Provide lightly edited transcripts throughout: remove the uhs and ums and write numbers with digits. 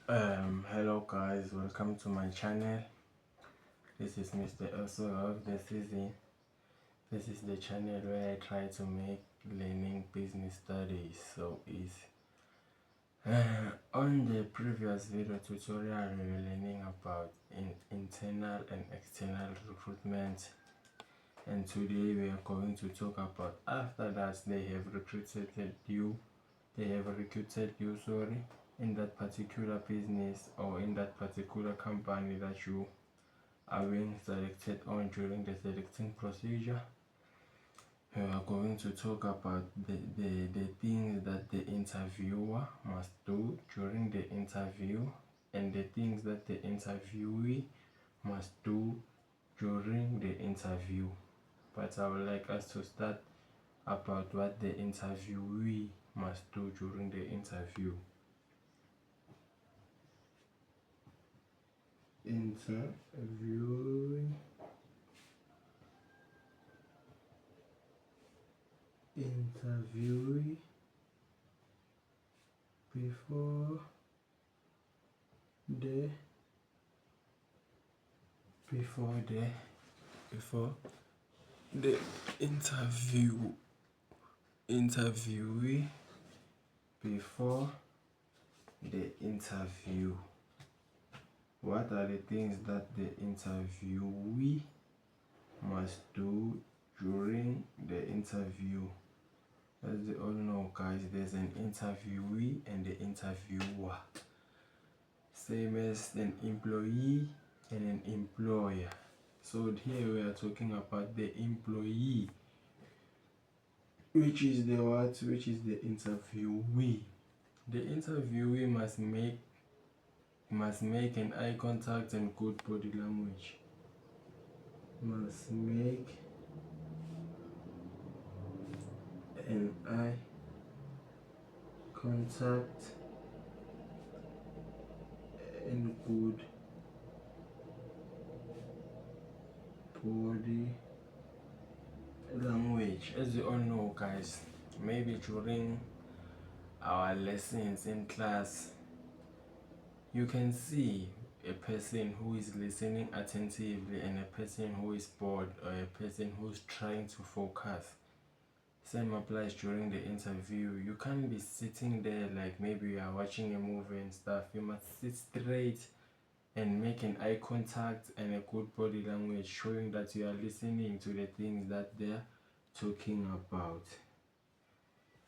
Hello guys, welcome to my channel. This is Mr. Also of the season. This is the channel where I try to make learning business studies so easy. On the previous video tutorial, we were learning about internal and external recruitment, and today we are going to talk about after that they have recruited you, in that particular business or in that particular company that you are being selected on during the selecting procedure. We are going to talk about the things that the interviewer must do during the interview and the things that the interviewee must do during the interview. But I would like us to start about what the interviewee must do during the interview. Interviewee before the interviewee before the interview. What are the things that the interviewee must do during the interview? As you all know guys, there's an interviewee and the interviewer, same as an employee and an employer. So here we are talking about the employee, which is the interviewee. The interviewee must make an eye contact and good body language. Must make an eye contact and good body language. As you all know guys, maybe during our lessons in class, you can see a person who is listening attentively and a person who is bored or a person who's trying to focus. Same applies during the interview. You can't be sitting there like maybe you are watching a movie and stuff. You must sit straight and make an eye contact and a good body language, showing that you are listening to the things that they're talking about.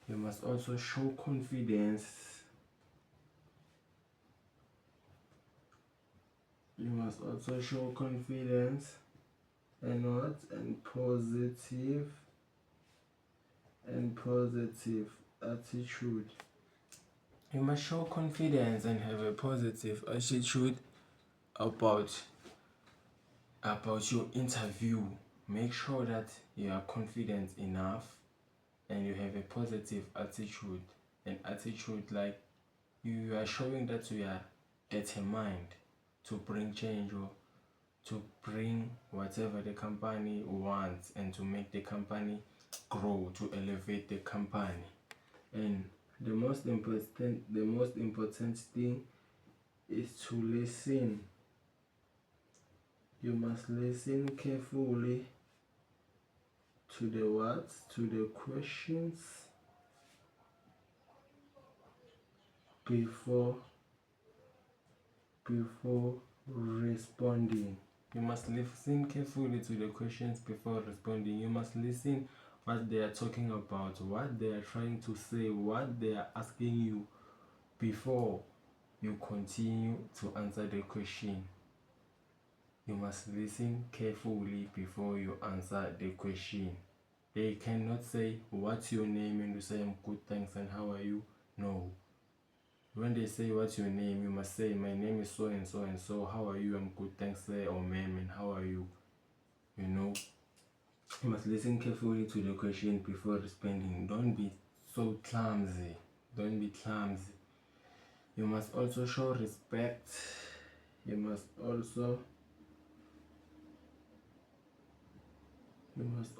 You must also show confidence. And positive attitude. You must show confidence and have a positive attitude about your interview. Make sure that you are confident enough and you have a positive attitude. An attitude like you are showing that you are determined to bring change or to bring whatever the company wants and to make the company grow, to elevate the company. And the most important thing is to listen. You must listen carefully to the questions before responding. You must listen carefully to the questions before responding. You must listen what they are talking about, what they are trying to say, what they are asking you before you continue to answer the question. You must listen carefully before you answer the question. They cannot say, "What's your name?" and you say, "I'm good, thanks, and how are you?" No. When they say, "What's your name?" you must say, "My name is so and so and so. How are you?" "I'm good, thanks, sir," or "Ma'am, and how are you?" You know, you must listen carefully to the question before responding. Don't be so clumsy. You must also show respect. You must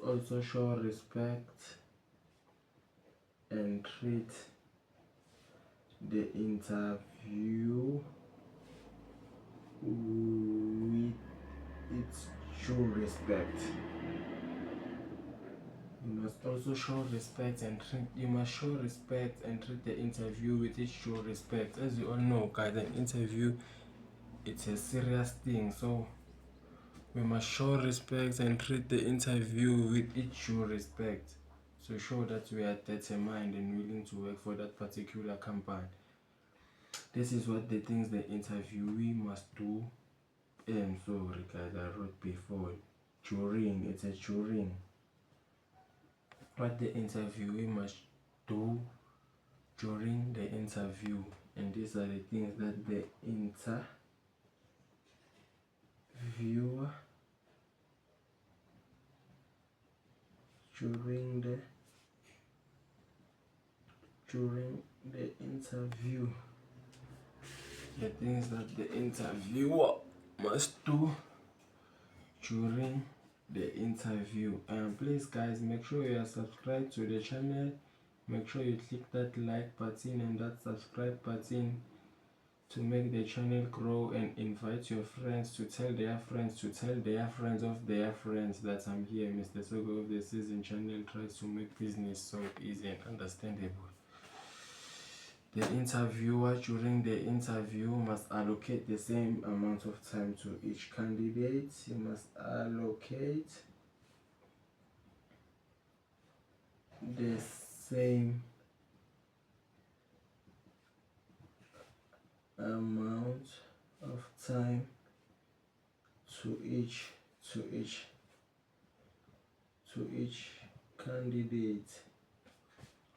also show respect and treat the interview with its true respect. You must also show respect and you must show respect and treat the interview with its true respect. As you all know, guys, an interview, it's a serious thing, so we must show respect and treat the interview with its true respect. So show that we are determined and willing to work for that particular company. This is what the things the interviewee must do. And sorry guys, I wrote before. During, it's a during. What the interviewee must do during the interview. And these are the things that the interviewer during the interview. The things that the interviewer must do during the interview. And please guys, make sure you are subscribed to the channel. Make sure you click that like button and that subscribe button to make the channel grow, and invite your friends to tell their friends of their friends that I'm here. Mr. Sogo of the Season channel tries to make business so easy and understandable. The interviewer during the interview must allocate the same amount of time to each candidate. You must allocate the same amount of time to each candidate.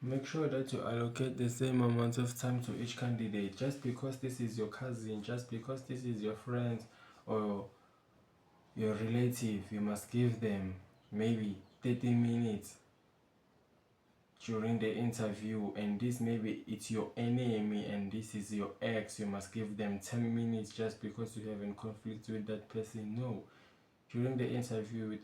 Make sure that you allocate the same amount of time to each candidate. Just because this is your cousin, just because this is your friend or your relative, you must give them maybe 30 minutes during the interview. And this, maybe it's your enemy and this is your ex, you must give them 10 minutes just because you have in conflict with that person. No, during the interview it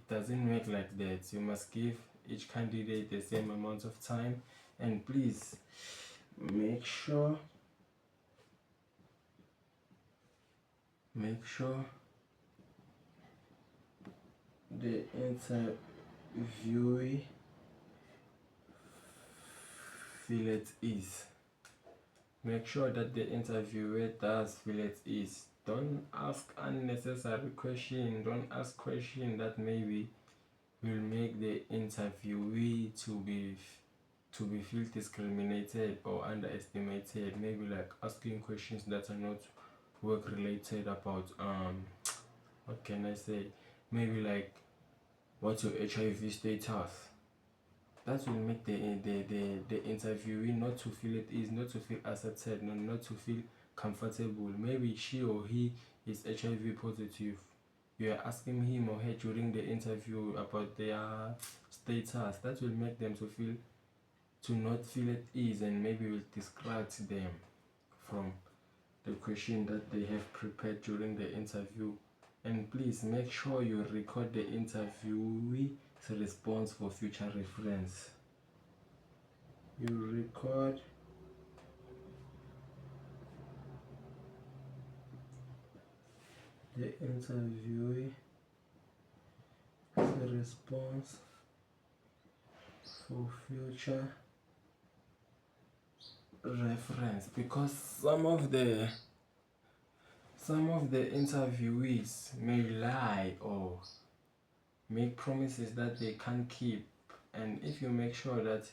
doesn't work like that. You must give each candidate the same amount of time. And please make sure the interviewee feel at ease. Make sure that the interviewer does feel at ease. Don't ask unnecessary questions. Don't ask questions that maybe will make the interviewee to be feel discriminated or underestimated. Maybe like asking questions that are not work related about what can I say, maybe like what's your HIV status. That will make the interviewee not to feel at ease, not to feel accepted, not to feel comfortable. Maybe she or he is HIV positive. You are asking him or her during the interview about their status. That will make them to not feel at ease, and maybe will distract them from the question that they have prepared during the interview. And please make sure you record the interviewee's response for future reference. You record the interviewee's response for future reference, because some of the interviewees may lie or make promises that they can't keep. And if you make sure that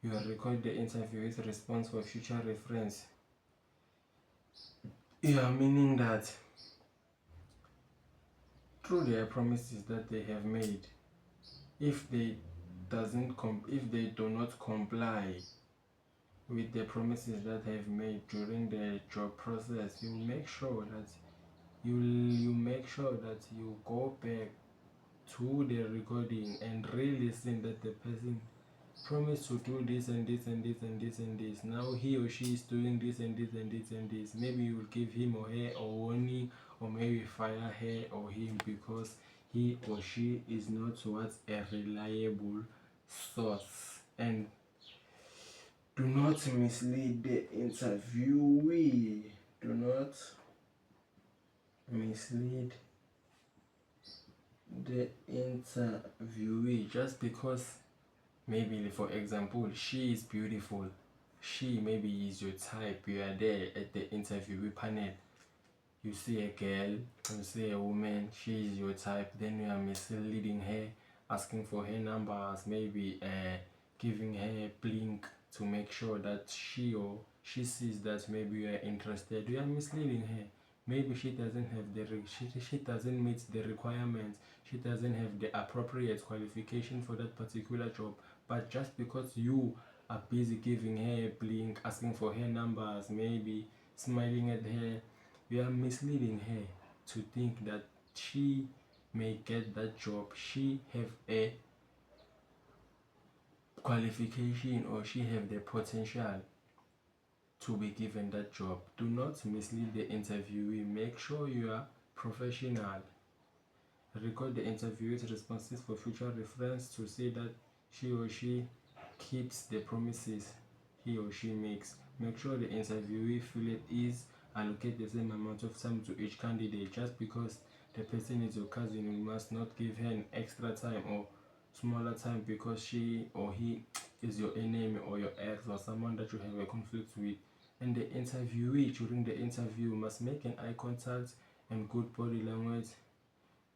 you record the interviewee's response for future reference, you are meaning that through their promises that they have made, if they do not comply with the promises that they have made during the job process, you make sure that you go back to the recording and re-listen that the person promised to do this and this and this and this and this. Now he or she is doing this and this and this and this. Maybe you will give him or her a warning, or maybe fire her or him because he or she is not a reliable source. And do not mislead the interviewee. Do Do not mislead the interviewee just because maybe, for example, she is beautiful, she maybe is your type, you are there at the interviewee panel, you see a girl, you see a woman, she is your type, then you are misleading her, asking for her numbers, maybe giving her a blink to make sure that she sees that maybe you are interested. You are misleading her. Maybe she doesn't have she doesn't meet the requirements, she doesn't have the appropriate qualification for that particular job, but just because you are busy giving her a blink, asking for her numbers, maybe smiling at her, you are misleading her to think that she may get that job, she have a qualification, or she have the potential to be given that job. Do not mislead the interviewee. Make sure you are professional. Record the interviewee's responses for future reference to say that she or she keeps the promises he or she makes. Make sure the interviewee feel at ease. Allocate the same amount of time to each candidate. Just because the person is your cousin, you must not give her an extra time or smaller time because she or he is your enemy or your ex or someone that you have a conflict with. And the interviewee during the interview must make an eye contact and good body language,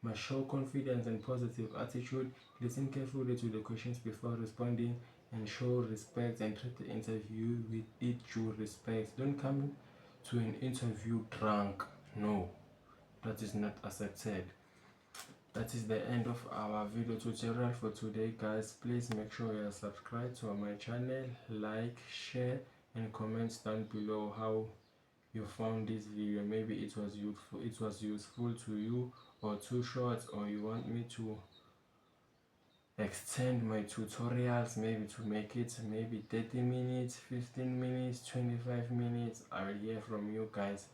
must show confidence and positive attitude, listen carefully to the questions before responding, and show respect and treat the interview with due respect. Don't come to an interview drunk. No, that is not accepted. That is the end of our video tutorial for today, guys. Please make sure you are subscribed to my channel, like, share and comment down below how you found this video. Maybe it was useful to you, or too short, or you want me to extend my tutorials, maybe to make it maybe 30 minutes, 15 minutes, 25 minutes. I will hear from you guys.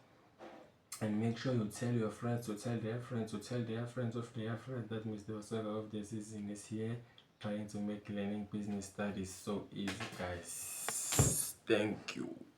And make sure you tell your friends to tell their friends to tell their friends of their friends. That means the Osaka of the season is here, trying to make learning business studies so easy, guys. Thank you.